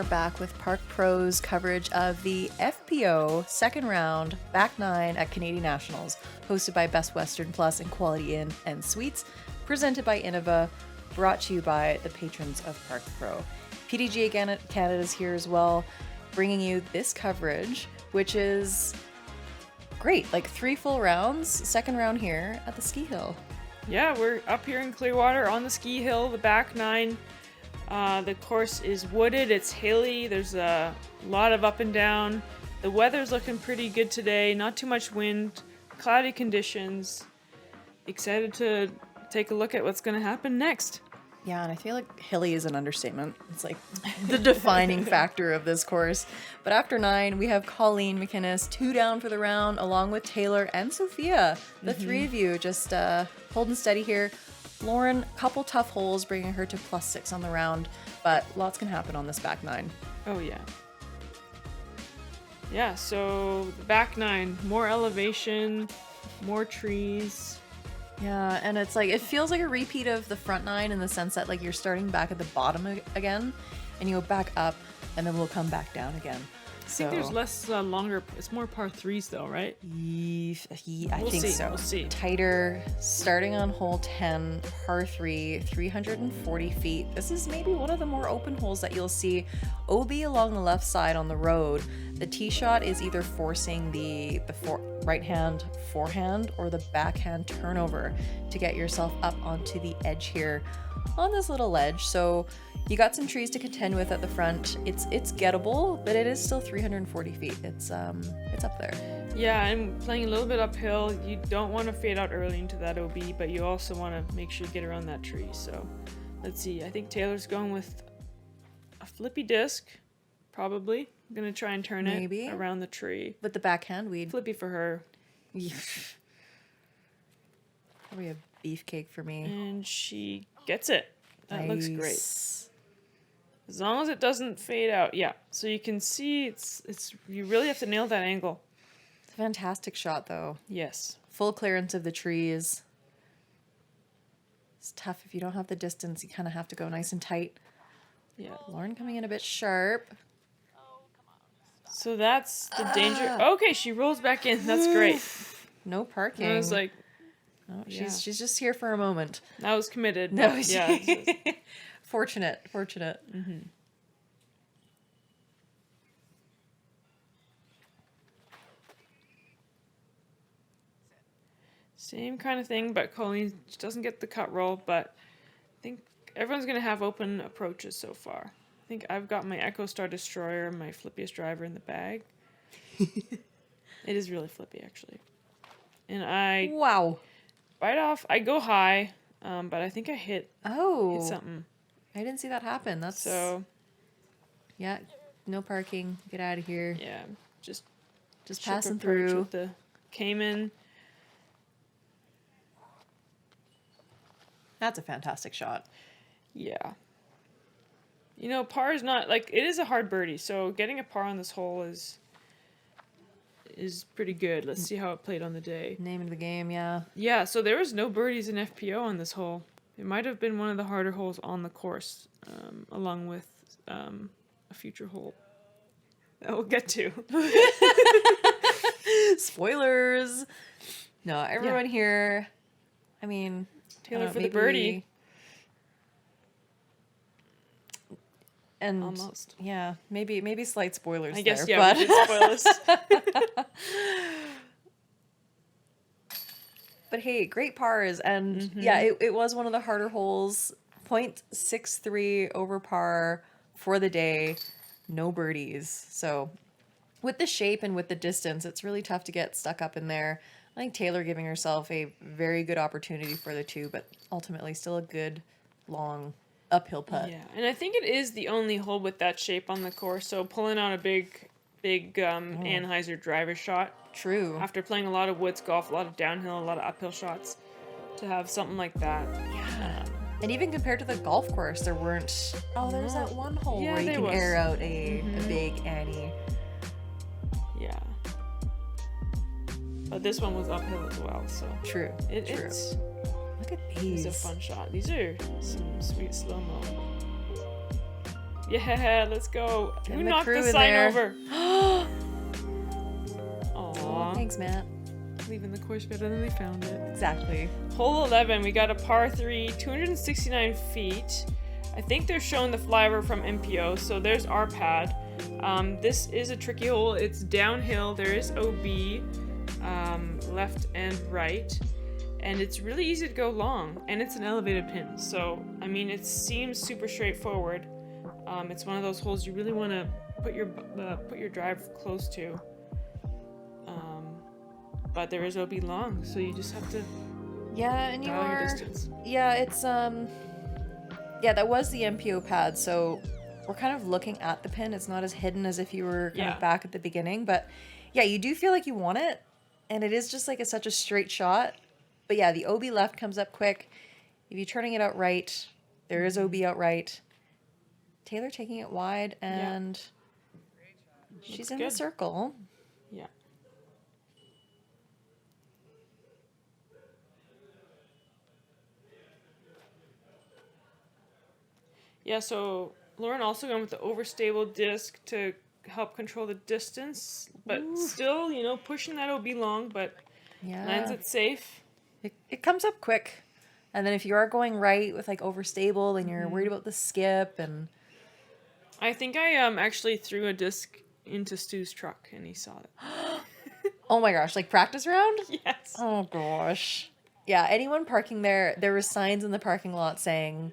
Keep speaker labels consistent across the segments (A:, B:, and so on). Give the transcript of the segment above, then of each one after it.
A: are back with Park Pro's coverage of the FPO second round back nine at Canadian Nationals, hosted by Best Western Plus and Quality Inn and Suites, presented by Innova, brought to you by the patrons of Park Pro. PDGA Canada is here as well, bringing you this coverage, which is great. Like 3 full rounds, second round here at the ski hill.
B: Yeah, we're up here in Clearwater on the ski hill, the back nine. The course is wooded, it's hilly, there's a lot of up and down. The weather's looking pretty good today, not too much wind, cloudy conditions. Excited to take a look at what's going to happen next.
A: Yeah, and I feel like hilly is an understatement. It's like the defining factor of this course. But after 9, we have Colleen McInnes, 2 down for the round, along with Taylor and Sofia. The 3 of you just holding steady here. Lauren, couple tough holes, bringing her to +6 on the round, but lots can happen on this back 9.
B: Oh, yeah. Yeah, so the back 9, more elevation, more trees.
A: Yeah, and it's like, it feels like a repeat of the front 9 in the sense that like you're starting back at the bottom again, and you go back up, and then we'll come back down again.
B: I think there's less longer, it's more par 3s though, right?
A: I
B: We'll
A: think
B: see,
A: so.
B: we'll see.
A: Tighter, starting on hole 10, par 3, 340 feet. This is maybe one of the more open holes that you'll see. OB along the left side on the road. The tee shot is either forcing the right hand forehand or the backhand turnover to get yourself up onto the edge here on this little ledge. So you got some trees to contend with at the front. It's gettable, but it is still 340 feet. It's up there.
B: Yeah, and playing a little bit uphill, you don't want to fade out early into that OB, but you also want to make sure you get around that tree. So let's see. I think Taylor's going with a flippy disc, probably. I'm going to try and turn
A: Maybe.
B: it around the tree.
A: With the backhand, we'd
B: Flippy for her.
A: probably a beefcake for me.
B: And she gets it. That looks great.
A: Nice.
B: As long as it doesn't fade out. Yeah. So you can see it's you really have to nail that angle.
A: It's a fantastic shot though.
B: Yes.
A: Full clearance of the trees. It's tough if you don't have the distance. You kind of have to go nice and tight.
B: Yeah.
A: Lauren coming in a bit sharp.
B: So that's the danger. Okay, she rolls back in. That's great.
A: No parking.
B: I was like,
A: oh,
B: yeah.
A: she's just here for a moment.
B: that was committed.
A: No,
B: but yeah.
A: Fortunate.
B: Mm-hmm. Same kind of thing, but Colleen doesn't get the cut roll, but I think everyone's going to have open approaches so far. I think I've got my Echo Star Destroyer, my flippiest driver in the bag. It is really flippy, actually. And I
A: Wow.
B: bite off. I go high, but I think I hit something.
A: I didn't see that happen. That's
B: So,
A: yeah. No parking. Get out of here.
B: yeah, just
A: Just
B: ship
A: passing
B: approach
A: through.
B: with the Cayman.
A: That's a fantastic shot.
B: Yeah. You know, par is not, like, it is a hard birdie, so getting a par on this hole is pretty good. Let's see how it played on the day.
A: Name of the game, yeah.
B: Yeah, so there was no birdies in FPO on this hole. It might have been one of the harder holes on the course, along with a future hole that we'll get to.
A: Spoilers. No, everyone here, I mean...
B: Taylor for the birdie.
A: And
B: Almost.
A: yeah, maybe slight spoilers
B: I guess,
A: there,
B: yeah,
A: but
B: we did spoilers.
A: but hey, great pars, and yeah, it was one of the harder holes. 0.63 over par for the day, no birdies. So with the shape and with the distance, it's really tough to get stuck up in there. I think Taylor giving herself a very good opportunity for the 2, but ultimately still a good long uphill putt.
B: Yeah, and I think it is the only hole with that shape on the course. So pulling out a big Anheuser driver shot.
A: True.
B: After playing a lot of woods golf, a lot of downhill, a lot of uphill shots, to have something like that.
A: Yeah. And even compared to the golf course, there weren't. Oh, there's that one hole where you can air out a big Annie.
B: Yeah. But this one was uphill as well, so.
A: True.
B: It's
A: Look at these.
B: a fun shot. These are some sweet slow-mo. Yeah, let's go.
A: Get
B: Who
A: the
B: knocked
A: crew
B: the
A: in
B: sign
A: there.
B: over?
A: Oh,
B: Aw.
A: thanks, Matt.
B: Leaving the course better than they found it.
A: Exactly.
B: Hole 11, we got a par 3, 269 feet. I think they're showing the flyover from MPO, so there's our pad. This is a tricky hole. It's downhill. There is OB, left and right. And it's really easy to go long. And it's an elevated pin. So, I mean, it seems super straightforward. It's one of those holes you really want to put your drive close to. But there is OB long, so you just have to
A: Yeah, and you
B: dial your
A: are.
B: distance.
A: Yeah, it's Yeah, that was the MPO pad, so we're kind of looking at the pin. It's not as hidden as if you were kind of back at the beginning, but yeah, you do feel like you want it, and it is just like such a straight shot. But yeah, the OB left comes up quick. If you're turning it out right, there is OB out right. Taylor taking it wide, and she's
B: Looks
A: in
B: good.
A: the circle.
B: Yeah. Yeah, so Lauren also went with the overstable disc to help control the distance, but still, pushing that OB long, but lands
A: Yeah,
B: it safe.
A: it comes up quick. And then if you are going right with like overstable, then you're worried about the skip and
B: I think I actually threw a disc into Stu's truck and he saw it.
A: oh my gosh, like practice round?
B: Yes.
A: Oh gosh. Yeah, anyone parking there were signs in the parking lot saying,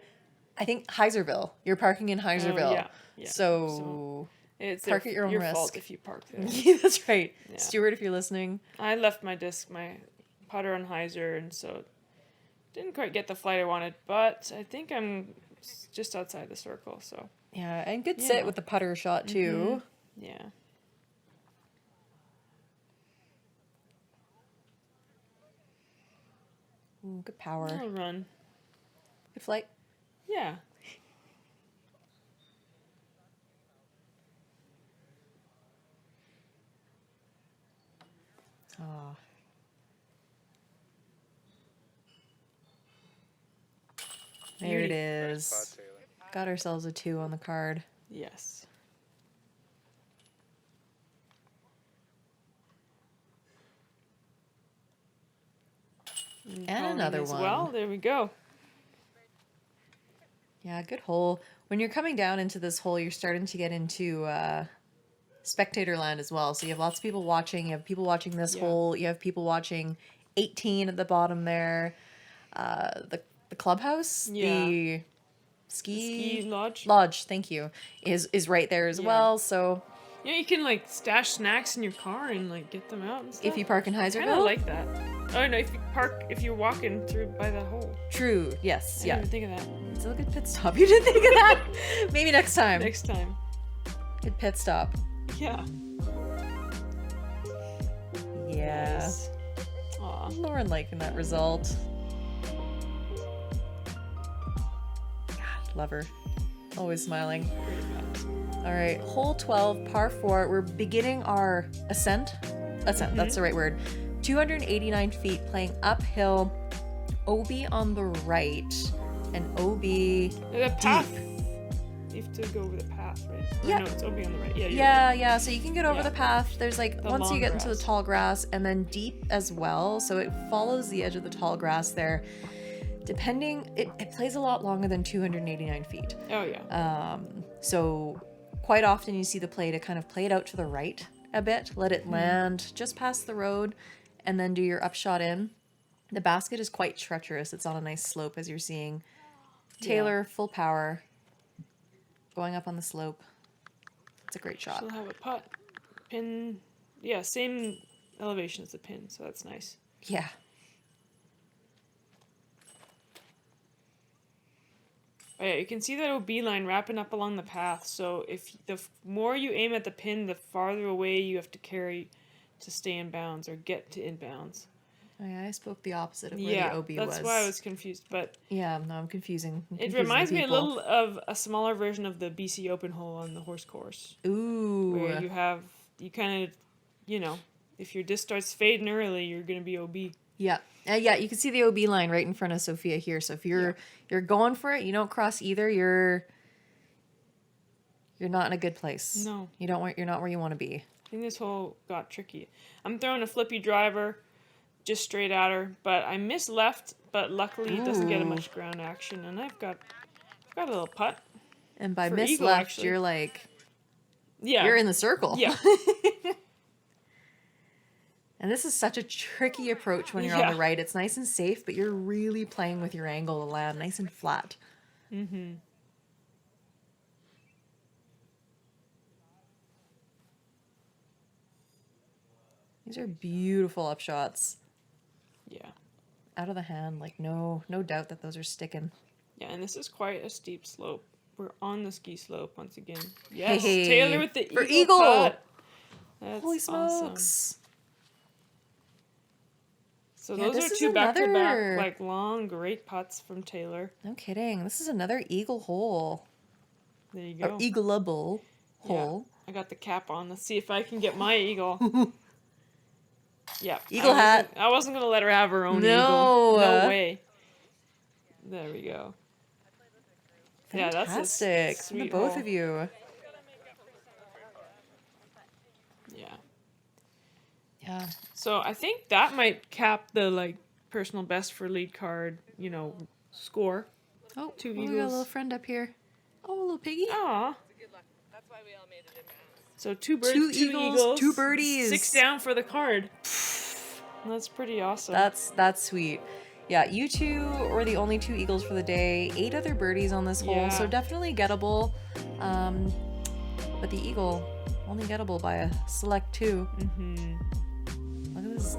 A: I think Heiserville. You're parking in Heiserville.
B: yeah.
A: So
B: It's
A: park at your own
B: your
A: risk.
B: fault if you park there.
A: Yeah, that's right.
B: Yeah.
A: Stuart, if you're listening.
B: I left my putter on Heiser, and so didn't quite get the flight I wanted, but I think I'm just outside the circle, so
A: Yeah, and good
B: Yeah.
A: sit with the putter shot too.
B: yeah.
A: Ooh, good power.
B: I'll run.
A: Good flight.
B: Yeah.
A: Oh. There it is. Got ourselves a 2 on the card.
B: Yes.
A: And
B: Colleen
A: another
B: as
A: one.
B: Well, there we go.
A: Yeah, good hole. When you're coming down into this hole, you're starting to get into spectator land as well. So you have lots of people watching. You have people watching this
B: Yeah.
A: hole. You have people watching 18 at the bottom there. The clubhouse,
B: Yeah.
A: the ski
B: lodge.
A: thank you, is right there as
B: Yeah.
A: well. So
B: Yeah, you can like stash snacks in your car and like get them out and stuff.
A: if you park in
B: I kind of
A: Heiserville,
B: like that. Oh no, if you're walking through by that hole.
A: true, yes,
B: I
A: yeah,
B: didn't even think of that.
A: it's a good pit stop. You didn't think of that? Maybe next time.
B: Next time.
A: Good pit stop.
B: Yeah.
A: Yeah.
B: Nice. Aw.
A: Lauren liking that result. God, love her. Always smiling.
B: Great pass.
A: All right, hole 12, par 4. We're beginning our ascent. Ascent, that's the right word. 289 feet, playing uphill. OB on the right, and OB
B: The path.
A: deep.
B: You have to go over the path, right? Or
A: Yeah.
B: No, it's OB on the right. Yeah. You're
A: Yeah,
B: right.
A: yeah. So you can get over
B: Yeah.
A: the path. There's like
B: The
A: once you
B: long
A: get into the
B: grass.
A: tall grass, and then deep as well. So it follows the edge of the tall grass there. Depending, it plays a lot longer than 289 feet.
B: Oh yeah.
A: So quite often you see the play to kind of play it out to the right a bit, let it land just past the road, and then do your upshot in. The basket is quite treacherous. It's on a nice slope, as you're seeing. Taylor, full power, going up on the slope. It's a great shot.
B: She'll have a putt. Pin. Yeah, same elevation as the pin, so that's nice.
A: Yeah.
B: Oh, yeah, you can see that OB line wrapping up along the path. So if the more you aim at the pin, the farther away you have to carry to stay in bounds or get to inbounds.
A: Oh, yeah, I spoke the opposite of where
B: Yeah,
A: the OB
B: that's
A: was.
B: why I was confused. But
A: Yeah, no, I'm confusing. I'm
B: it
A: confusing
B: reminds me a
A: people.
B: little of a smaller version of the BC Open hole on the horse course,
A: Ooh.
B: where you kind of, if your disc starts fading early, you're gonna be OB.
A: Yeah. Yeah, you can see the OB line right in front of Sofia here. So if you're going for it, you don't cross either. You're not in a good place.
B: No.
A: You're not where you want to be.
B: I think this hole got tricky. I'm throwing a flippy driver just straight at her, but I missed left, but luckily it doesn't get much ground action, and I've got a little putt.
A: And by
B: For
A: miss
B: eagle,
A: left,
B: actually.
A: you're like,
B: Yeah.
A: you're in the circle.
B: Yeah.
A: And this is such a tricky approach when you're on
B: Yeah.
A: the right. It's nice and safe, but you're really playing with your angle to land nice and flat.
B: Mm-hmm.
A: These are beautiful upshots.
B: Yeah.
A: Out of the hand, like no doubt that those are sticking.
B: Yeah, and this is quite a steep slope. We're on the ski slope once again. Yes,
A: Hey,
B: Taylor with the
A: for
B: eagle putt. That's
A: Holy
B: awesome.
A: smokes.
B: So
A: Yeah,
B: those
A: this
B: are
A: is
B: two back-to-back,
A: another-
B: like, long, great putts from Taylor.
A: No kidding. This is another eagle hole.
B: There you go.
A: Or eagleable hole.
B: I got the cap on. Let's see if I can get my eagle. Yeah.
A: Eagle hat.
B: I wasn't going to let her have her own
A: No.
B: eagle. No way. There we go. Yeah, that's a
A: Fantastic.
B: sweet
A: The both
B: hole.
A: of you.
B: Yeah.
A: Yeah.
B: So I think that might cap the, like, personal best for lead card, score.
A: Oh,
B: Two
A: we got a
B: eagles.
A: little friend up here. Oh, a little piggy.
B: Aw. So two birds,
A: Two
B: two
A: eagles,
B: eagles,
A: two birdies.
B: 6 down for the card. That's pretty awesome.
A: That's sweet. Yeah, you two were the only 2 eagles for the day. 8 other birdies on this hole,
B: Yeah.
A: so definitely gettable. But the eagle only gettable by a select 2.
B: Mm-hmm.
A: Look at this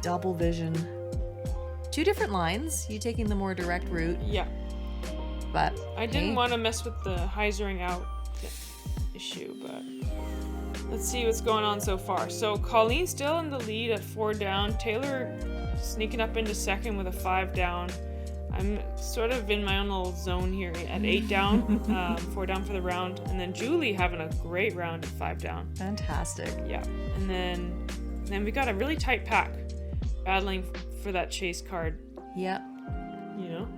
A: double vision. 2 different lines. You taking the more direct route,
B: Yeah.
A: but
B: I didn't
A: hey,
B: want to mess with the hyzering out issue, but let's see what's going on so far. So Colleen's still in the lead at 4 down. Taylor sneaking up into second with a 5 down. I'm sort of in my own little zone here at 8 down, 4 down for the round, and then Julie having a great round at 5 down.
A: fantastic.
B: Yeah, and then we got a really tight pack battling for that chase card.
A: Yep.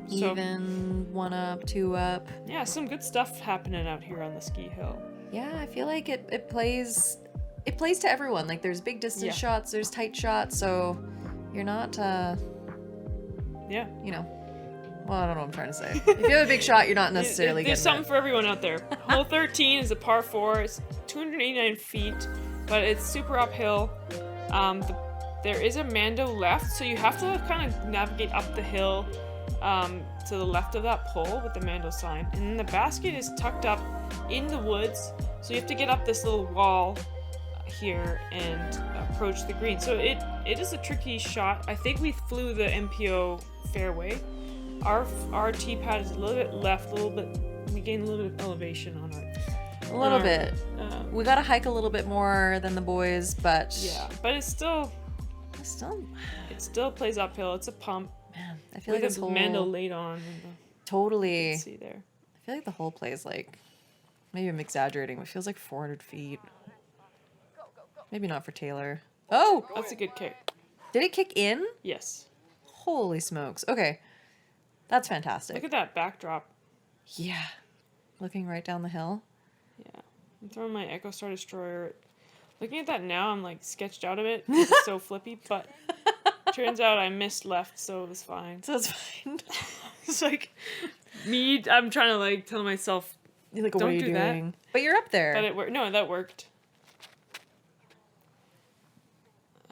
B: So
A: Even 1 up, 2 up.
B: yeah, some good stuff happening out here on the ski hill.
A: Yeah, I feel like it plays to everyone. Like there's big distance
B: Yeah.
A: shots, there's tight shots, so you're not
B: Yeah.
A: well, I don't know what I'm trying to say. If you have a big shot, you're not necessarily
B: There's
A: getting
B: something
A: it.
B: for everyone out there. Hole 13 is a par 4. It's 289 feet, but it's super uphill. There is a Mando left, so you have to kind of navigate up the hill to the left of that pole with the Mando sign. And then the basket is tucked up in the woods, so you have to get up this little wall here and approach the green. So it is a tricky shot. I think we flew the MPO fairway. Our tee pad is a little bit left, we gained a little bit of elevation on our
A: A little bit. We gotta hike a little bit more than the boys, but
B: yeah, but it still plays uphill. It's a pump.
A: Man, I feel like
B: With
A: this
B: a
A: whole
B: Mando laid on. And you
A: totally.
B: can see there.
A: I feel like the whole plays like, maybe I'm exaggerating, but it feels like 400 feet. Maybe not for Taylor. Oh,
B: That's a good kick.
A: did it kick in?
B: Yes.
A: Holy smokes. Okay, that's
B: Look
A: fantastic.
B: at that backdrop.
A: Yeah, looking right down the hill.
B: Yeah. I'm throwing my Echo Star Destroyer. Looking at that now, I'm like sketched out of it. It's so flippy, but turns out I missed left, so it was fine.
A: So it's fine.
B: It's like me. I'm trying to like tell myself,
A: You're like, what
B: Don't
A: are you
B: do that.
A: doing? But you're up there.
B: but it worked. No, that worked.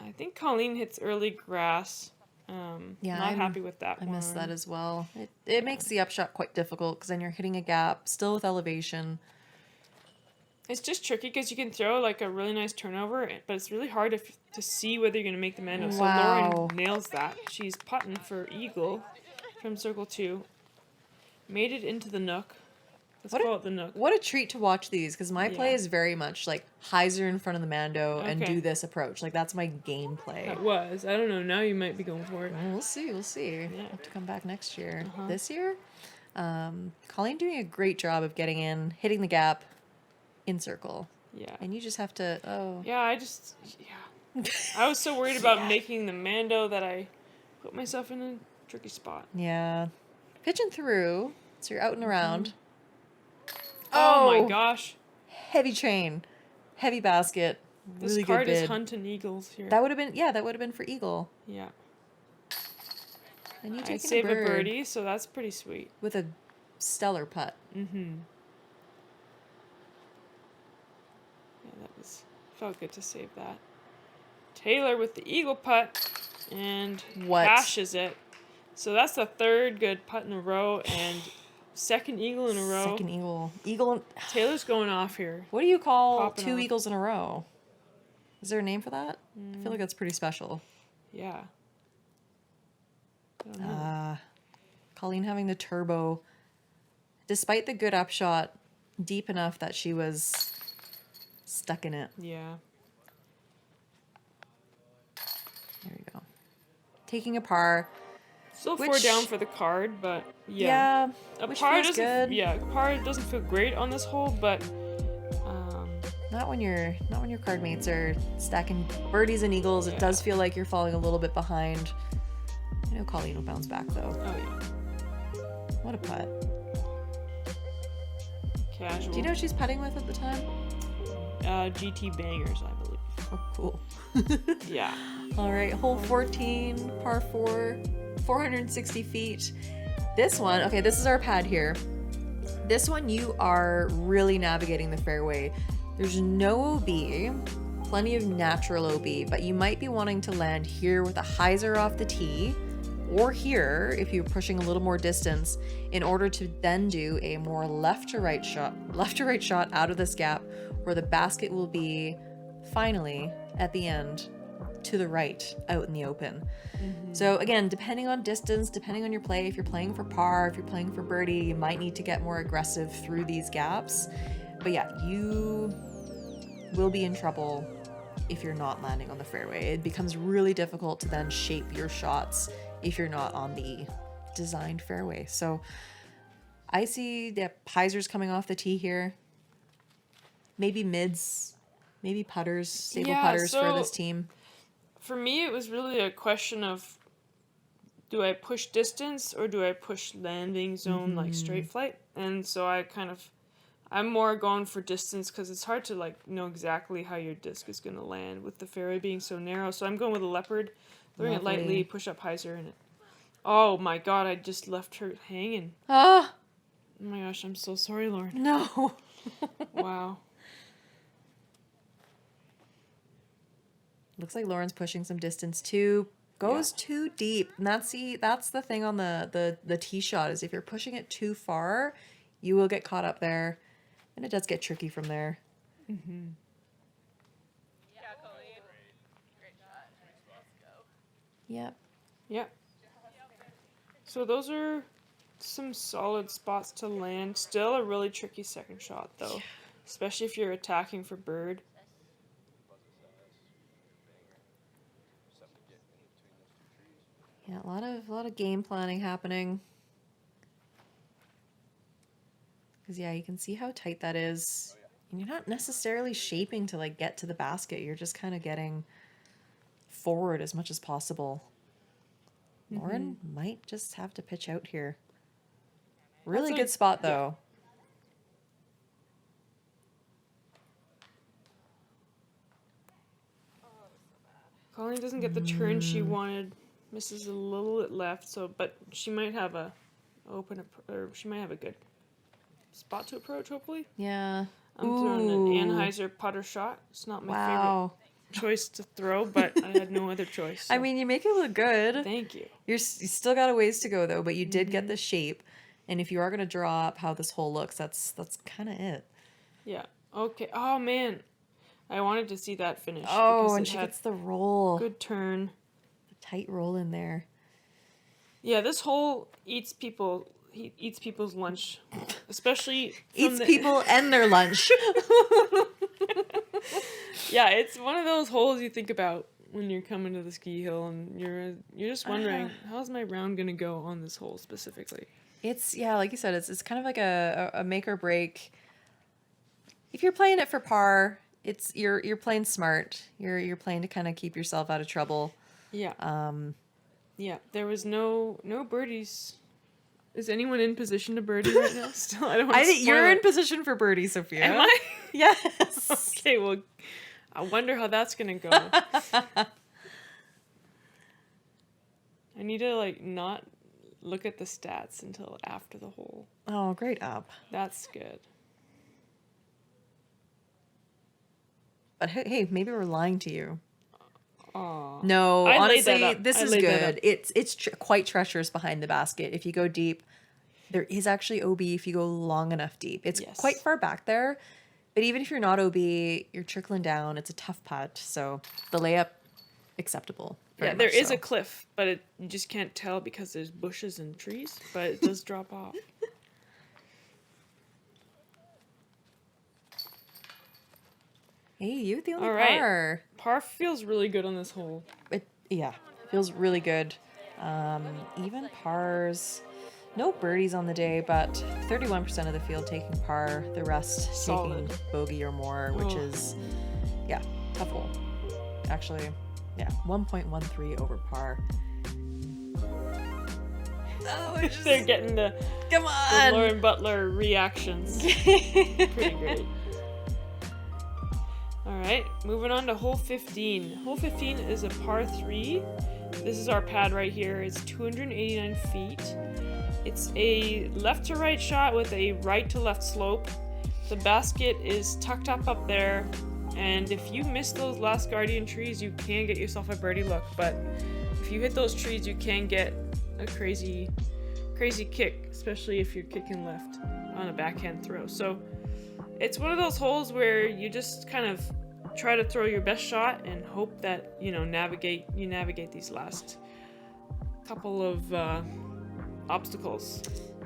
B: I think Colleen hits early grass.
A: Yeah,
B: Not happy with that
A: I
B: one.
A: missed that as well. It makes the upshot quite difficult because then you're hitting a gap, still with elevation.
B: It's just tricky because you can throw like a really nice turnover, but it's really hard to see whether you're going to make the Mando. So
A: Wow.
B: Lauren nails that. She's putting for eagle from circle 2. Made it into the nook. Let's
A: What a-
B: call it the nook.
A: What a treat to watch these because my play
B: Yeah.
A: is very much like hyzer in front of the Mando and
B: Okay.
A: do this approach. Like that's my gameplay.
B: That was. I don't know. Now you might be going for it.
A: Well, we'll see. We'll see.
B: Yeah.
A: Have to come back next year.
B: Uh-huh.
A: This year, Colleen doing a great job of getting in, hitting the gap, in circle,
B: Yeah.
A: and you just have to. Oh,
B: Yeah, I was so worried about making the Mando that I put myself in a tricky spot.
A: yeah. Pitching through, so you're out and around.
B: Oh my
A: Oh,
B: gosh.
A: heavy chain, heavy basket.
B: This
A: Really good
B: card is
A: bid.
B: hunting eagles here.
A: That would have been, yeah, that would have been for eagle.
B: Yeah.
A: And you
B: I
A: taking
B: save
A: a
B: a
A: bird
B: birdie, so that's pretty sweet.
A: with a stellar putt.
B: Mm-hmm. Yeah, that was felt good to save that. Taylor with the eagle putt and
A: What?
B: cashes it. So that's the third good putt in a row and second eagle in a row.
A: Second eagle. Eagle.
B: Taylor's going off here.
A: What do you call
B: Popping
A: two
B: off.
A: eagles in a row? Is there a name for that? I feel like that's pretty special.
B: Yeah. I don't know.
A: Colleen having the turbo, despite the good upshot, deep enough that she was stuck in it.
B: Yeah.
A: There we go. Taking a par.
B: Still
A: Which-
B: 4 down for the card, but
A: Yeah,
B: a
A: which
B: par
A: feels
B: doesn't.
A: good.
B: Yeah, par doesn't feel great on this hole, but
A: Not when your card mates are stacking birdies and eagles. It does feel like you're falling a little bit behind. I know Colleen will bounce back though.
B: oh yeah,
A: What a putt.
B: casual.
A: Do you know what she's putting with at the time?
B: GT bangers, I believe.
A: Oh, cool.
B: Yeah.
A: All right, hole 14, par 4, 460 feet. This one, okay, this is our pad here. This one, you are really navigating the fairway. There's no OB, plenty of natural OB, but you might be wanting to land here with a hyzer off the tee, or here if you're pushing a little more distance, in order to then do a more left to right shot out of this gap, where the basket will be finally at the end to the right out in the open. So again, depending on distance, depending on your play, if you're playing for par, if you're playing for birdie, you might need to get more aggressive through these gaps. But yeah, you will be in trouble if you're not landing on the fairway. It becomes really difficult to then shape your shots if you're not on the designed fairway. So I see the hyzers coming off the tee here. Maybe mids, maybe putters, stable putters for this team.
B: For me, it was really a question of, do I push distance or do I push landing zone, like straight flight? And so I'm more going for distance because it's hard to like know exactly how your disc is going to land with the fairway being so narrow. So I'm going with a leopard, throwing it lightly, push up hyzer in it. Oh my god, I just left her hanging.
A: Ah,
B: Oh my gosh, I'm so sorry, Lauren.
A: no.
B: Wow.
A: Looks like Lauren's pushing some distance too. Goes too deep. And that's the thing on the tee shot, is if you're pushing it too far, you will get caught up there. And it does get tricky from there.
B: Mm-hmm.
C: Yeah, Colleen. Great shot. Let's go.
A: Yep.
B: Yep. So those are some solid spots to land. Still a really tricky second shot though. Especially if you're attacking for bird.
A: Yeah, a lot of game planning happening. Because yeah, you can see how tight that is. And you're not necessarily shaping to like get to the basket. You're just kind of getting forward as much as possible. Lauren might just have to pitch out here. Really good spot though.
B: Colleen doesn't get the turn she wanted. Misses a little bit left, but she might have a she might have a good spot to approach, hopefully.
A: Yeah.
B: I'm throwing an Anheuser putter shot. It's not my
A: Wow.
B: favorite choice to throw, but I had no other choice.
A: I
B: so
A: mean, you make it look good.
B: thank you.
A: You still got a ways to go though, but you did get the shape. And if you are going to draw up how this hole looks, that's kind of it.
B: Yeah. Okay. Oh man, I wanted to see that finish.
A: Oh,
B: because
A: and
B: it
A: she
B: had
A: gets the roll.
B: good turn.
A: The tight roll in there.
B: Yeah, this hole eats people. He eats people's lunch, especially from
A: Eats people and their lunch.
B: Yeah, it's one of those holes you think about when you're coming to the ski hill, and you're just wondering how's my round gonna go on this hole specifically.
A: It's, yeah, like you said, it's kind of like a make or break. If you're playing it for par, it's you're playing smart. You're playing to kind of keep yourself out of trouble.
B: Yeah. Yeah. There was no birdies Is anyone in position to birdie right now? Still, I don't want
A: I
B: to
A: think
B: spoil
A: you're
B: it.
A: in position for birdie, Sophia.
B: Am I?
A: Yes.
B: Okay, well, I wonder how that's gonna go. I need to, like, not look at the stats until after the hole.
A: Oh, great up.
B: That's good.
A: But hey, maybe we're lying to you.
B: Aw.
A: No,
B: I laid that
A: honestly,
B: up.
A: this
B: I
A: is
B: laid that
A: good.
B: up.
A: It's quite treacherous behind the basket. If you go deep, there is actually OB if you go long enough deep. It's
B: Yes.
A: quite far back there, but even if you're not OB, you're trickling down. It's a tough putt, so the layup acceptable.
B: Yeah,
A: very
B: there
A: much
B: is
A: so.
B: a cliff, but you just can't tell because there's bushes and trees, but it does drop off.
A: Hey, you the only
B: All right.
A: par.
B: Par feels really good on this hole.
A: Yeah, feels really good. Even pars. No birdies on the day, but 31% of the field taking par, the rest
B: Solid.
A: taking bogey or more, which
B: Oh.
A: is, yeah, tough hole. Actually, yeah, 1.13 over par. Oh,
B: They're getting the
A: come on!
B: Lauren Butler reactions. Pretty great. Alright, moving on to hole 15. Hole 15 is a par 3. This is our pad right here. It's 289 feet. It's a left to right shot with a right to left slope. The basket is tucked up there, and if you miss those last guardian trees, you can get yourself a birdie look, but if you hit those trees, you can get a crazy kick, especially if you're kicking left on a backhand throw. So it's one of those holes where you just kind of try to throw your best shot and hope that you navigate these last couple of obstacles.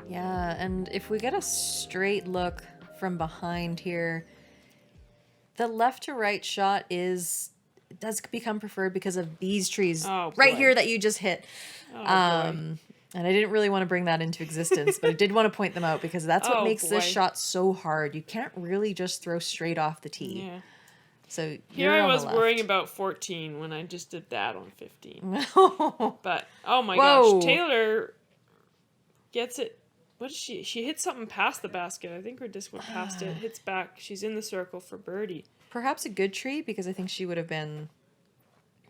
A: Yeah, and if we get a straight look from behind here, the left to right shot does become preferred because of these trees
B: Oh,
A: right
B: boy.
A: here that you just hit.
B: Oh, boy.
A: And I didn't really want to bring that into existence, but I did want to point them out because that's what
B: Oh,
A: makes this
B: boy.
A: shot so hard. You can't really just throw straight off the tee.
B: Yeah.
A: So
B: Here
A: you're
B: I
A: on the
B: was
A: left.
B: worrying about 14 when I just did that on 15.
A: Whoa.
B: But oh my
A: Whoa.
B: gosh, Taylor gets it. What is she? She hit something past the basket. I think her disc went past it. Hits back. She's in the circle for birdie.
A: Perhaps a good tree because I think she would have been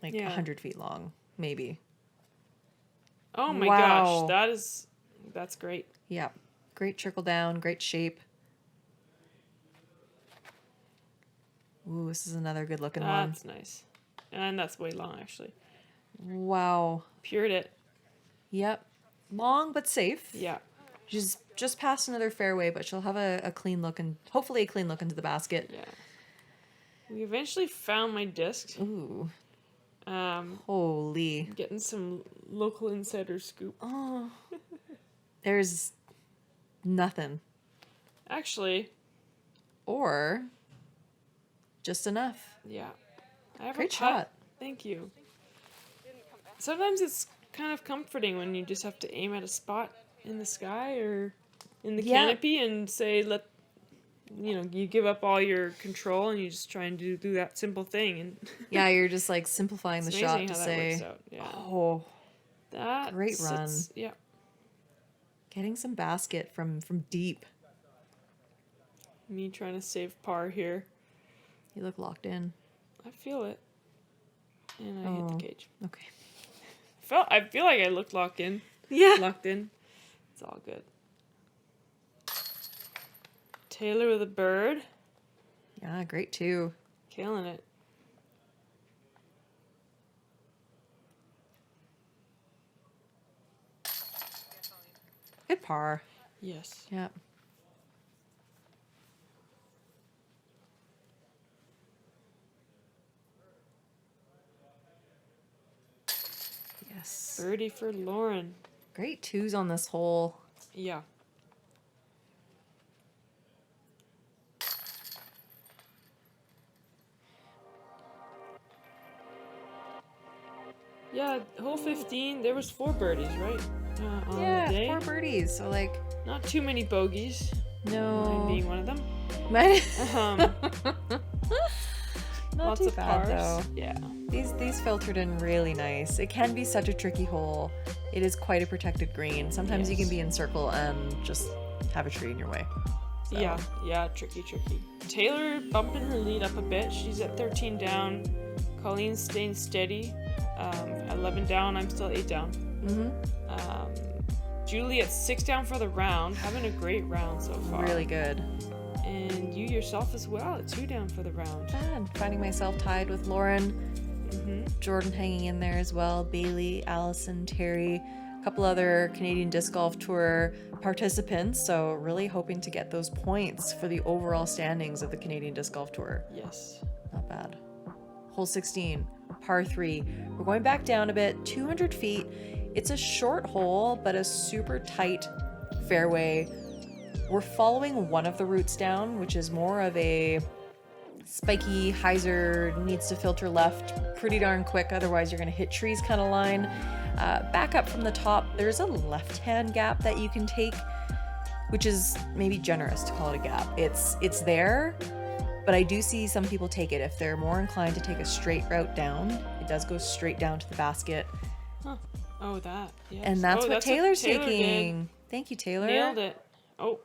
A: like
B: Yeah.
A: 100 feet long, maybe.
B: Oh my
A: Wow.
B: gosh, that's great.
A: Yeah. Great trickle down, great shape. Ooh, this is another good looking one.
B: That's nice, and that's way long actually.
A: Wow.
B: Pured it.
A: Yep. Long but safe.
B: Yeah.
A: She's just past another fairway, but she'll have a clean look and hopefully a clean look into the basket.
B: Yeah. We eventually found my disc.
A: Ooh.
B: Um,
A: Holy.
B: getting some local insider scoop.
A: Oh. There's nothing.
B: Actually,
A: Or just enough.
B: yeah. I have
A: Great
B: a putt.
A: shot.
B: Thank you. Sometimes it's kind of comforting when you just have to aim at a spot in the sky or in the
A: Yeah.
B: canopy and say, you give up all your control and you just try and do that simple thing. And
A: Yeah, you're just like simplifying
B: it's
A: the
B: amazing
A: shot
B: how
A: to
B: that
A: say,
B: works out. Yeah.
A: oh,
B: That
A: Great run.
B: Yeah.
A: getting some basket from deep.
B: Me trying to save par here.
A: You look locked in.
B: I feel it. And I hit
A: Oh.
B: the cage.
A: Okay.
B: I feel like I looked locked in.
A: Yeah.
B: Locked in. It's all good. Taylor with a bird.
A: Yeah, great too.
B: Killing it.
A: Good par.
B: Yes.
A: Yep. Yes.
B: Birdie for Lauren.
A: Great twos on this hole.
B: Yeah. Yeah, hole 15, there was 4 birdies, right? On
A: Yeah,
B: the day.
A: 4 birdies. So like,
B: Not too many bogeys. Mine
A: no.
B: being one of them.
A: Mine-
B: Um,
A: Not
B: Lots
A: too
B: of
A: bad,
B: pars.
A: though.
B: Yeah.
A: These filtered in really nice. It can be such a tricky hole. It is quite a protected green. Sometimes you can
B: Yes.
A: be in circle and just have a tree in your way. So,
B: Yeah, tricky. Taylor bumping her lead up a bit. She's at 13 down. Colleen's staying steady. 11 down. I'm still 8 down. Julie at 6 down for the round. Having a great round so far.
A: really good.
B: And you yourself as well at 2 down for the round.
A: Bad. Finding myself tied with Lauren.
B: Mm-hmm.
A: Jordan hanging in there as well. Bailey, Allison, Terry, a couple other Canadian Disc Golf Tour participants. So really hoping to get those points for the overall standings of the Canadian Disc Golf Tour.
B: Yes.
A: Not bad. Hole 16, par 3. We're going back down a bit, 200 feet. It's a short hole, but a super tight fairway. We're following one of the routes down, which is more of a spiky hyzer, needs to filter left pretty darn quick, otherwise you're going to hit trees kind of line. Back up from the top, there's a left-hand gap that you can take, which is maybe generous to call it a gap. It's there, but I do see some people take it. If they're more inclined to take a straight route down, it does go straight down to the basket.
B: Huh. Oh, that. Yes.
A: And that's what Taylor's
B: Taylor
A: taking. Thank you, Taylor.
B: Nailed it. Oh,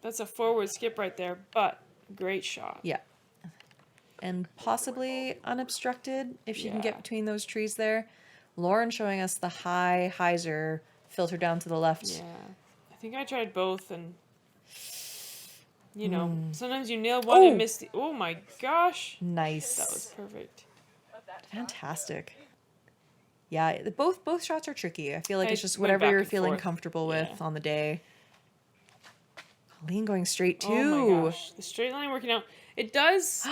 B: that's a forward skip right there, but great shot.
A: Yeah. And possibly unobstructed if she can get
B: Yeah.
A: between those trees there. Lauren showing us the high hyzer filter down to the left.
B: Yeah. I think I tried both, and sometimes you nail one and miss the. Oh my gosh.
A: Nice.
B: That was perfect.
A: Fantastic. Yeah, both shots are tricky. I feel like
B: I
A: it's just
B: went
A: whatever
B: back
A: you're
B: and
A: feeling
B: forth.
A: comfortable with
B: Yeah.
A: on the day. Colleen going straight too.
B: Oh my gosh, the straight line working out. It does.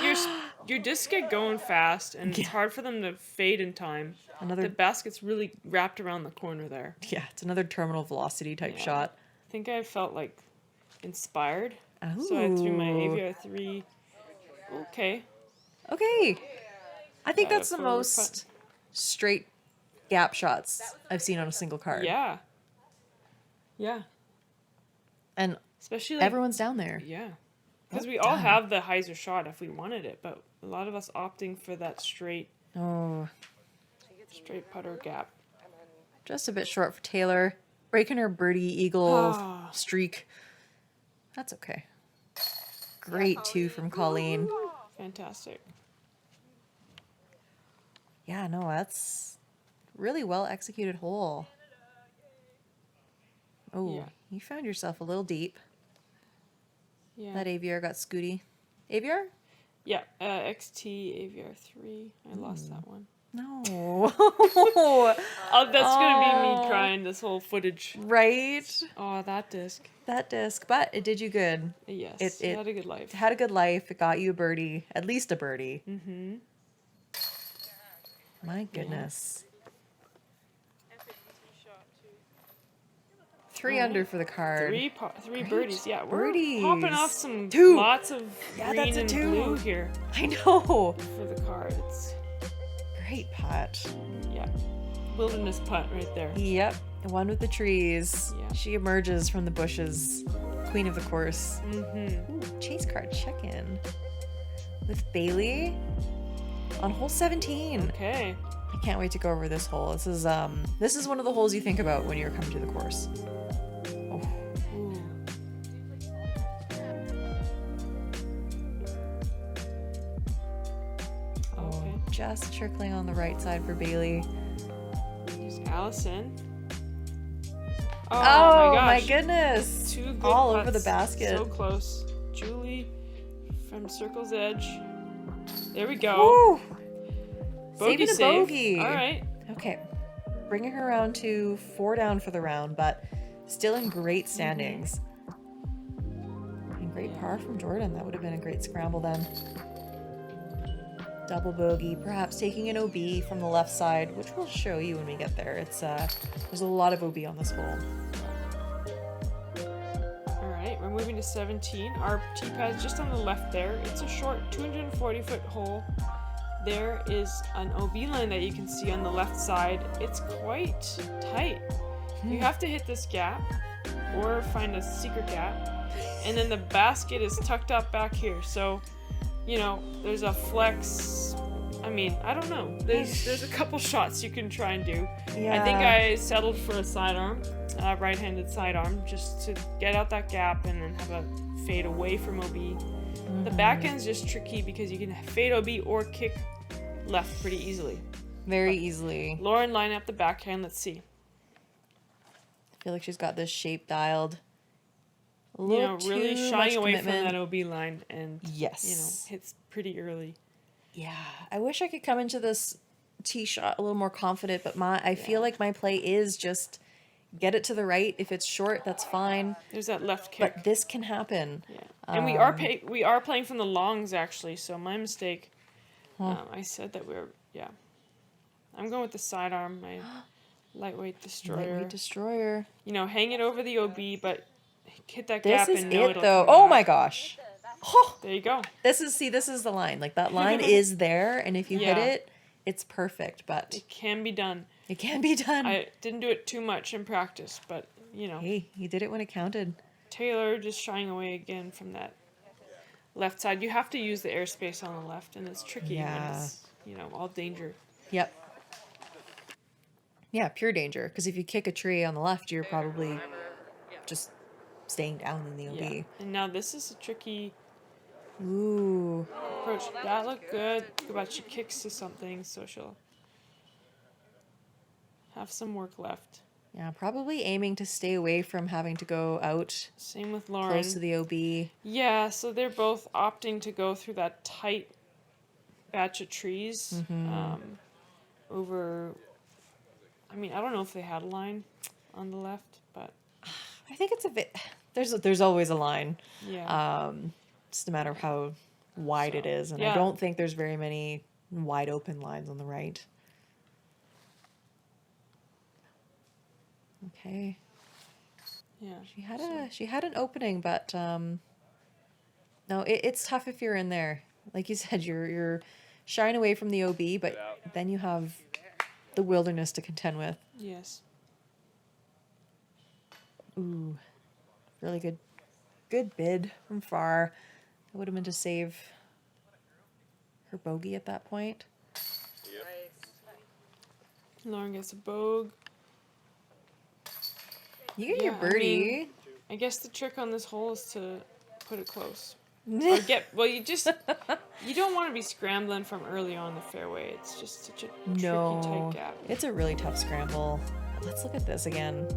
B: Your discs get going fast, and it's hard for them to fade in time. The basket's really wrapped around the corner there.
A: Yeah, it's another terminal velocity type
B: Yeah.
A: shot.
B: I think I felt like inspired.
A: Oh.
B: So I threw my AVR 3. Okay.
A: Okay. I think
B: Got a
A: that's the
B: forward
A: most straight gap shots I've seen on a single card.
B: Yeah. Yeah.
A: And
B: Especially like,
A: everyone's down there.
B: Yeah. Because we all have the hyzer shot if we wanted it, but a lot of us opting for that straight
A: Oh,
B: putter gap.
A: just a bit short for Taylor. Breaking her birdie eagle
B: Ah.
A: streak. That's okay. Great two from Colleen.
B: Fantastic.
A: Yeah, no, that's really well executed hole. Oh,
B: Yeah.
A: you found yourself a little deep.
B: Yeah.
A: That AVR got scooty. AVR?
B: Yeah. XT AVR 3. I lost that one.
A: No.
B: Oh, that's gonna be me crying this whole footage.
A: Right?
B: Oh, that disc.
A: That disc, but it did you good.
B: Yes, it had a good life.
A: It had a good life. It got you a birdie, at least a birdie.
B: Mm-hmm.
A: My goodness. 3 under for the card.
B: Three birdies. Yeah, we're
A: birdies.
B: popping off some
A: Two.
B: lots of
A: Yeah,
B: green
A: that's a
B: and
A: two.
B: blue here
A: I know.
B: for the card. It's
A: Great putt.
B: wilderness putt right there.
A: Yep. The one with the trees.
B: Yeah.
A: She emerges from the bushes. Queen of the course.
B: Mm-hmm.
A: Ooh, chase card check-in with Bailey on hole 17.
B: Okay.
A: I can't wait to go over this hole. This is one of the holes you think about when you're coming to the course. Oh,
B: Ooh. Okay.
A: just trickling on the right side for Bailey.
B: Here's Allison. Oh,
A: Oh,
B: my
A: my
B: gosh.
A: goodness.
B: Two good
A: All over the
B: putts.
A: basket.
B: So close. Julie from circle's edge. There we go.
A: Woo!
B: Bogey
A: Saving a
B: save.
A: bogey.
B: All right.
A: Okay. Bringing her around to 4 down for the round, but still in great standings. And great par from Jordan. That would have been a great scramble then. Double bogey, perhaps taking an OB from the left side, which we'll show you when we get there. It's there's a lot of OB on this hole.
B: All right. We're moving to 17. Our tee pad's just on the left there. It's a short 240-foot hole. There is an OB line that you can see on the left side. It's quite tight. You have to hit this gap or find a secret gap. And then the basket is tucked up back here. So you know, there's a flex. I mean, I don't know. There's a couple shots you can try and do.
A: Yeah.
B: I think I settled for a sidearm, right-handed sidearm, just to get out that gap and then have a fade away from OB. The back end's just tricky because you can fade OB or kick left pretty easily.
A: Very easily.
B: Lauren, line up the backhand. Let's see.
A: I feel like she's got this shape dialed. A
B: You
A: little
B: know, really
A: too
B: shying
A: much
B: away from
A: commitment.
B: that OB line and,
A: Yes.
B: you know, hits pretty early.
A: Yeah, I wish I could come into this tee shot a little more confident, but I feel like my play is just get it to the right. If it's short, that's fine.
B: There's that left kick.
A: But this can happen.
B: Yeah, and we are playing from the longs actually. So my mistake. I said that yeah. I'm going with the sidearm. My lightweight destroyer.
A: Lightweight destroyer.
B: You know, hang it over the OB, but hit that
A: This
B: gap
A: is
B: and know
A: it
B: it'll
A: though.
B: come
A: Oh
B: back.
A: my gosh. Oh,
B: There you go.
A: this is the line. Like that line is there, and if you hit
B: Yeah.
A: it, it's perfect. But
B: It can be done.
A: it can be done.
B: I didn't do it too much in practice, but you know,
A: Hey, he did it when it counted.
B: Taylor just shying away again from that left side. You have to use the airspace on the left, and it's tricky when
A: Yeah.
B: it's, you know, all danger.
A: Yep. Yeah, pure danger. Because if you kick a tree on the left, you're probably just staying down in the OB.
B: Yeah. And now this is a tricky
A: Ooh.
B: approach. That looked good, but she kicks to something, so she'll have some work left.
A: Yeah, probably aiming to stay away from having to go out
B: Same with Lauren.
A: close to the OB.
B: Yeah, so they're both opting to go through that tight batch of trees over. I mean, I don't know if they had a line on the left, but
A: I think it's a bit. There's always a line.
B: yeah.
A: Just a matter of how wide it is, and I
B: yeah.
A: don't think there's very many wide open lines on the right. Okay.
B: Yeah.
A: She had an opening, but no, it's tough if you're in there. Like you said, you're shying away from the OB, but then you have the wilderness to contend with.
B: Yes.
A: Ooh, really good bid from far. I would have been to save her bogey at that point.
B: Lauren gets a bogue.
A: You get your
B: Yeah, I
A: birdie.
B: mean, I guess the trick on this hole is to put it close. Or you don't want to be scrambling from early on the fairway. It's just such a tricky tight gap.
A: It's a really tough scramble. Let's look at this again.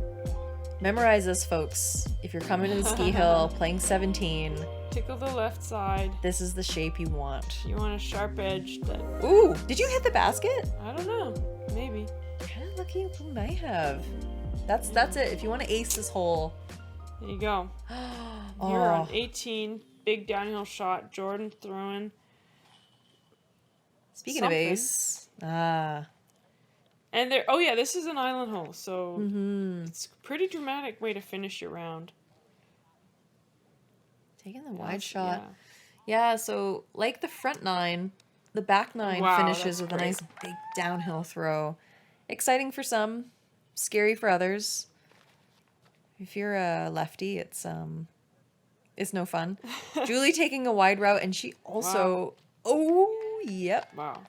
A: Memorize this, folks. If you're coming to the ski hill, playing 17,
B: Tickle the left side.
A: this is the shape you want.
B: You want a sharp edge that,
A: Ooh, did you hit the basket?
B: I don't know, maybe.
A: Kind of lucky you might have. That's it. If you want to ace this hole.
B: There you go. You're on 18. Big downhill shot. Jordan throwing.
A: Speaking of
B: something.
A: ace.
B: And oh yeah, this is an island hole, so it's a pretty dramatic way to finish your round.
A: Taking the wide
B: Yes,
A: shot. Yeah, so like the front nine, the back nine
B: Wow,
A: finishes
B: that's
A: with
B: great.
A: a nice big downhill throw. Exciting for some, scary for others. If you're a lefty, it's no fun. Julie taking a wide route, and she also yep,
B: Wow.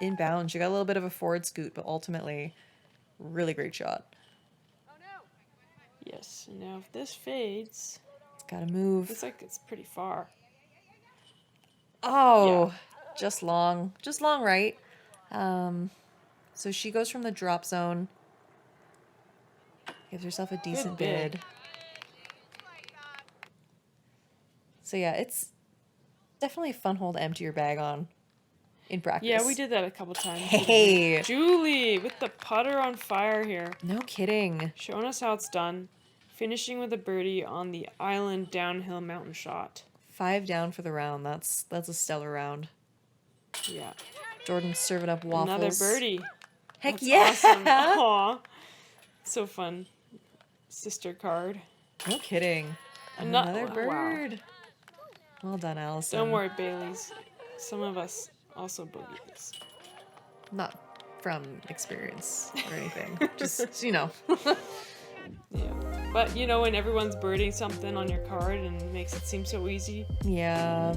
A: inbound. She got a little bit of a forward scoot, but ultimately, really great shot.
B: Yes. And now if this fades,
A: It's got to move.
B: looks like it's pretty far.
A: Oh, just long right. So she goes from the drop zone, gives herself a decent
B: bid.
A: bid. So yeah, it's definitely a fun hole to empty your bag on in practice.
B: Yeah, we did that a couple times.
A: Hey,
B: Julie with the putter on fire here.
A: no kidding.
B: Showing us how it's done. Finishing with a birdie on the island downhill mountain shot.
A: 5 down for the round. That's a stellar round.
B: Yeah.
A: Jordan's serving up waffles.
B: Another birdie.
A: Heck
B: That's
A: yeah!
B: awesome. Aw. So fun. Sister card.
A: No kidding.
B: Ano-
A: Another
B: wow.
A: bird. Well done, Allison.
B: Don't worry, Baileys. Some of us also boogie this.
A: Not from experience or anything. Just,
B: Yeah. But you know, when everyone's birding something on your card and it makes it seem so easy.
A: Yeah.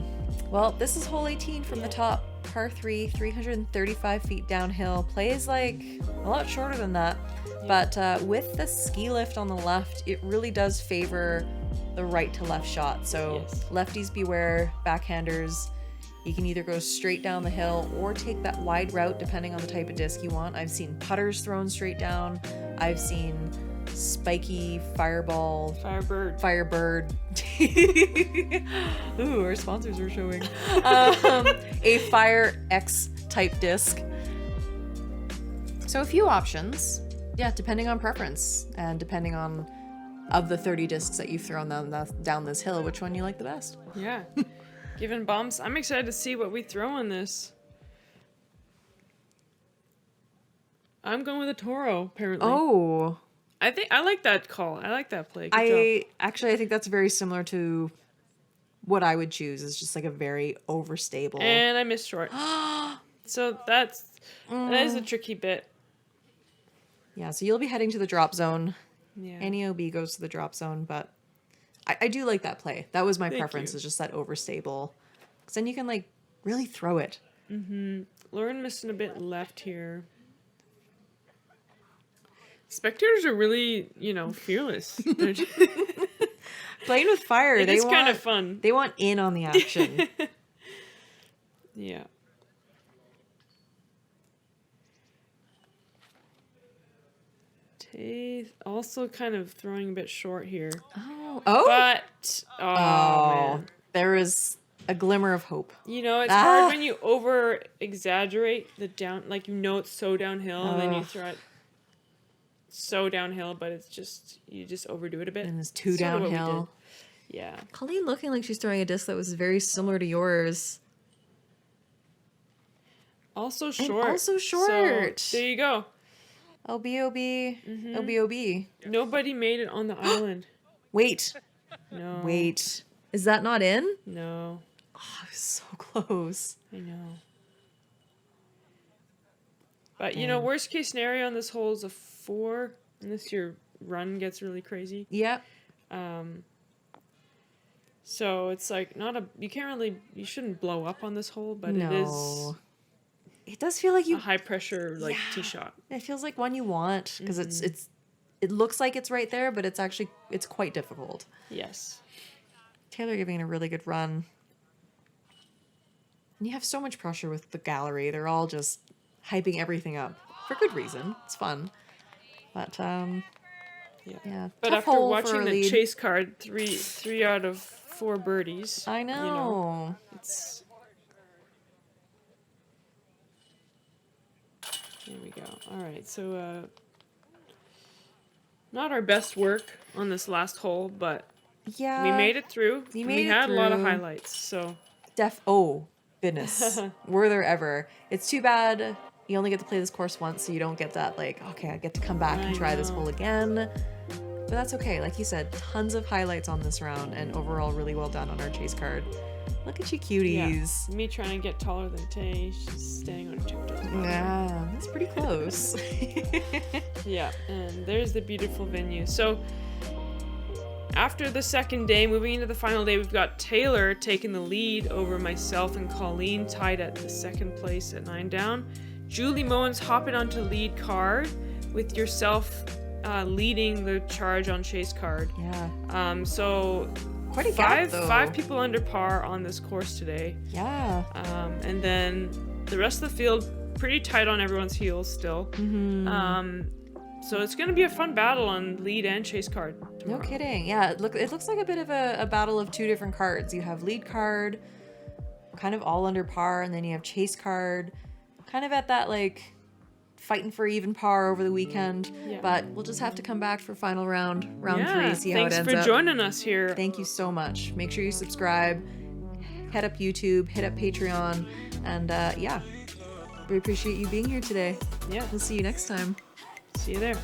A: Well, this is hole 18 from the top. Par 3, 335 feet downhill. Play is like a lot shorter than that. But with the ski lift on the left, it really does favor the right to left shot. So
B: Yes.
A: lefties beware, backhanders. You can either go straight down the hill or take that wide route depending on the type of disc you want. I've seen putters thrown straight down. I've seen spiky fireball Firebird. Ooh, our sponsors are showing. A Fire X type disc. So a few options. Yeah, depending on preference and depending on of the 30 discs that you've thrown down this hill, which one you like the best.
B: Yeah. Giving bumps. I'm excited to see what we throw on this. I'm going with a Toro, apparently.
A: Oh.
B: I like that call. I like that play. Good job.
A: I think that's very similar to what I would choose. It's just like a very overstable.
B: And I missed short. So that is a tricky bit.
A: Yeah, so you'll be heading to the drop zone.
B: Yeah.
A: Any OB goes to the drop zone, but I do like that play. That was my preference,
B: you.
A: is just that overstable. Because then you can, like, really throw it.
B: Lauren missing a bit left here. Spectators are really, fearless. They're just,
A: Playing with fire,
B: it's kind of fun.
A: They want in on the action.
B: Yeah. Tay also kind of throwing a bit short here.
A: Oh.
B: But, man.
A: There is a glimmer of hope.
B: It's hard when you over exaggerate the down, like it's so downhill, and then you throw it so downhill, but you just overdo it a bit.
A: And it's too
B: Sort of what we
A: downhill.
B: did. Yeah.
A: Colleen looking like she's throwing a disc that was very similar to yours.
B: Also short.
A: So
B: there you go.
A: LBOB. LBOB.
B: Nobody made it on the island.
A: Wait.
B: No.
A: Wait. Is that not in?
B: No.
A: Oh, I was so close.
B: I know. But, worst case scenario on this hole is a 4, unless your run gets really crazy.
A: Yep.
B: So it's like you shouldn't blow up on this hole, but
A: No. It does feel like
B: a high pressure tee shot.
A: It feels like one you want because it looks like it's right there, but it's quite difficult.
B: Yes.
A: Taylor giving it a really good run. And you have so much pressure with the gallery. They're all just hyping everything up for good reason. It's fun. But yeah.
B: But
A: tough
B: after
A: hole for
B: watching
A: a
B: the
A: lead.
B: chase card, three out of 4 birdies.
A: I know.
B: It's there we go. All right, so not our best work on this last hole, but
A: Yeah.
B: we made it through. We had a lot of highlights, so
A: Oh, goodness. Were there ever? It's too bad you only get to play this course once, so you don't get that, like, okay, I get to come back and try this hole again. But that's okay. Like you said, tons of highlights on this round, and overall really well done on our chase card. Look at you cuties.
B: Yeah. Me trying to get taller than Tay. She's standing on her tiptoes.
A: Yeah, that's pretty close.
B: Yeah, and there's the beautiful venue. So after the second day, moving into the final day, we've got Taylor taking the lead over myself and Colleen, tied at the second place at 9 down. Julie Moen's hopping onto lead card with yourself leading the charge on chase card.
A: Yeah.
B: So
A: quite a gap, though.
B: 5 people under par on this course today.
A: Yeah.
B: And then the rest of the field pretty tight on everyone's heels still.
A: Mm-hmm.
B: So it's going to be a fun battle on lead and chase card tomorrow.
A: No kidding. Yeah, it looks like a bit of a battle of 2 different cards. You have lead card, kind of all under par, and then you have chase card, kind of at that, like, fighting for even par over the weekend.
B: Yeah.
A: But we'll just have to come back for final round 3, see how it ends up.
B: Thanks for joining us here.
A: Thank you so much. Make sure you subscribe, head up YouTube, hit up Patreon, and yeah, we appreciate you being here today.
B: Yeah.
A: We'll see you next time.
B: See you there.